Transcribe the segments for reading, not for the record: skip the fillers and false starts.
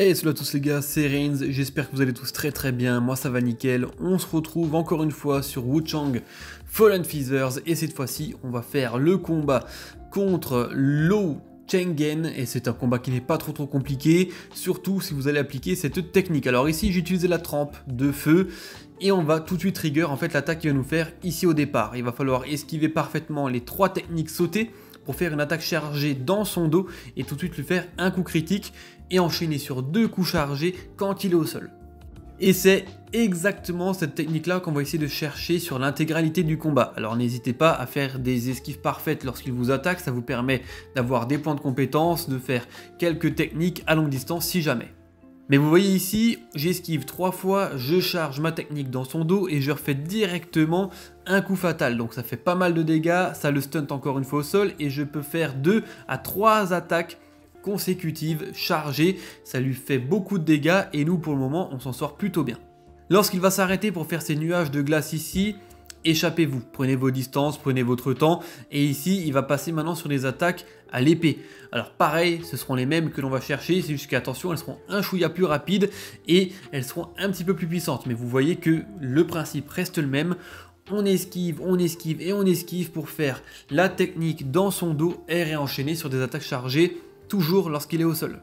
Hey, salut à tous les gars, c'est Reigns, j'espère que vous allez tous très bien, moi ça va nickel. On se retrouve encore une fois sur Wuchang Fallen Feathers et cette fois-ci on va faire le combat contre Lo Chengen et c'est un combat qui n'est pas trop compliqué, surtout si vous allez appliquer cette technique. Alors ici j'ai utilisé la trempe de feu et on va tout de suite trigger en fait l'attaque qu'il va nous faire ici au départ. Il va falloir esquiver parfaitement les 3 techniques sautées pour faire une attaque chargée dans son dos et tout de suite lui faire un coup critique et enchaîner sur 2 coups chargés quand il est au sol. Et c'est exactement cette technique-là qu'on va essayer de chercher sur l'intégralité du combat. Alors n'hésitez pas à faire des esquives parfaites lorsqu'il vous attaque, ça vous permet d'avoir des points de compétence, de faire quelques techniques à longue distance si jamais. Mais vous voyez ici, j'esquive 3 fois, je charge ma technique dans son dos et je refais directement un coup fatal. Donc ça fait pas mal de dégâts, ça le stunt encore une fois au sol et je peux faire 2 à 3 attaques consécutives chargées. Ça lui fait beaucoup de dégâts et nous pour le moment on s'en sort plutôt bien. Lorsqu'il va s'arrêter pour faire ces nuages de glace ici, échappez-vous, prenez vos distances, prenez votre temps et ici il va passer maintenant sur des attaques à l'épée. Alors pareil, ce seront les mêmes que l'on va chercher, c'est juste qu'attention, elles seront un chouïa plus rapides et elles seront un petit peu plus puissantes, mais vous voyez que le principe reste le même. On esquive et on esquive pour faire la technique dans son dos et réenchaîner sur des attaques chargées, toujours lorsqu'il est au sol.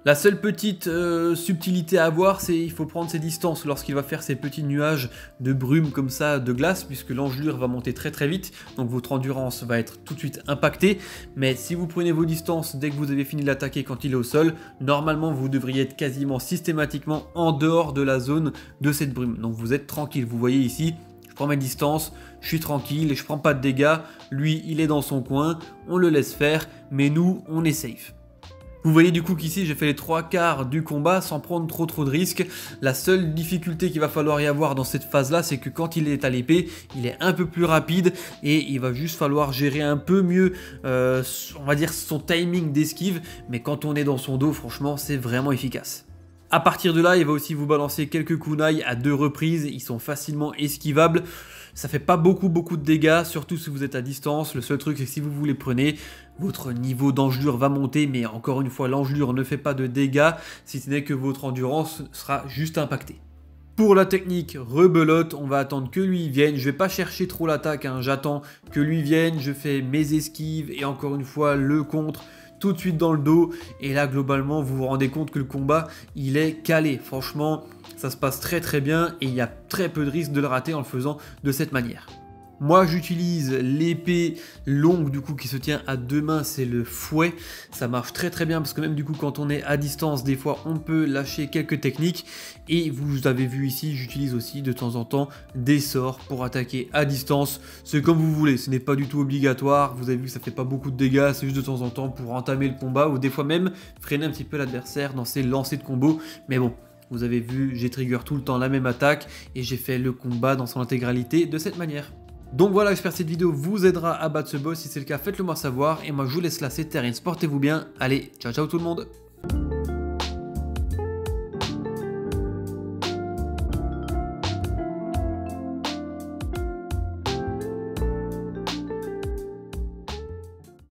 La seule petite subtilité à avoir, c'est qu'il faut prendre ses distances lorsqu'il va faire ces petits nuages de brume comme ça, de glace, puisque l'engelure va monter très vite, donc votre endurance va être tout de suite impactée. Mais si vous prenez vos distances dès que vous avez fini de l'attaquer quand il est au sol, normalement vous devriez être quasiment systématiquement en dehors de la zone de cette brume. Donc vous êtes tranquille, vous voyez ici, je prends mes distances, je suis tranquille et je prends pas de dégâts. Lui, il est dans son coin, on le laisse faire, mais nous, on est safe. Vous voyez du coup qu'ici j'ai fait les 3/4 du combat sans prendre trop de risques. La seule difficulté qu'il va falloir y avoir dans cette phase là, c'est que quand il est à l'épée, il est un peu plus rapide et il va juste falloir gérer un peu mieux on va dire son timing d'esquive, mais quand on est dans son dos, franchement c'est vraiment efficace. A partir de là, il va aussi vous balancer quelques kunai à 2 reprises, ils sont facilement esquivables. Ça fait pas beaucoup de dégâts, surtout si vous êtes à distance. Le seul truc c'est que si vous vous les prenez, votre niveau d'engelure va monter, mais encore une fois l'engelure ne fait pas de dégâts, si ce n'est que votre endurance sera juste impactée. Pour la technique rebelote, on va attendre que lui vienne, je vais pas chercher trop l'attaque, hein. J'attends que lui vienne, je fais mes esquives et encore une fois le contre, tout de suite dans le dos, et là globalement vous vous rendez compte que le combat il est calé, franchement ça se passe très bien et il y a très peu de risque de le rater en le faisant de cette manière. Moi j'utilise l'épée longue du coup qui se tient à 2 mains, c'est le fouet, ça marche très bien parce que même du coup quand on est à distance des fois on peut lâcher quelques techniques et vous avez vu ici j'utilise aussi de temps en temps des sorts pour attaquer à distance, c'est comme vous voulez, ce n'est pas du tout obligatoire, vous avez vu que ça fait pas beaucoup de dégâts, c'est juste de temps en temps pour entamer le combat ou des fois même freiner un petit peu l'adversaire dans ses lancers de combo, mais bon. Vous avez vu, j'ai trigger tout le temps la même attaque et j'ai fait le combat dans son intégralité de cette manière. Donc voilà, j'espère que cette vidéo vous aidera à battre ce boss. Si c'est le cas, faites-le moi savoir. Et moi, je vous laisse là, c'est Reigns. Portez-vous bien. Allez, ciao tout le monde.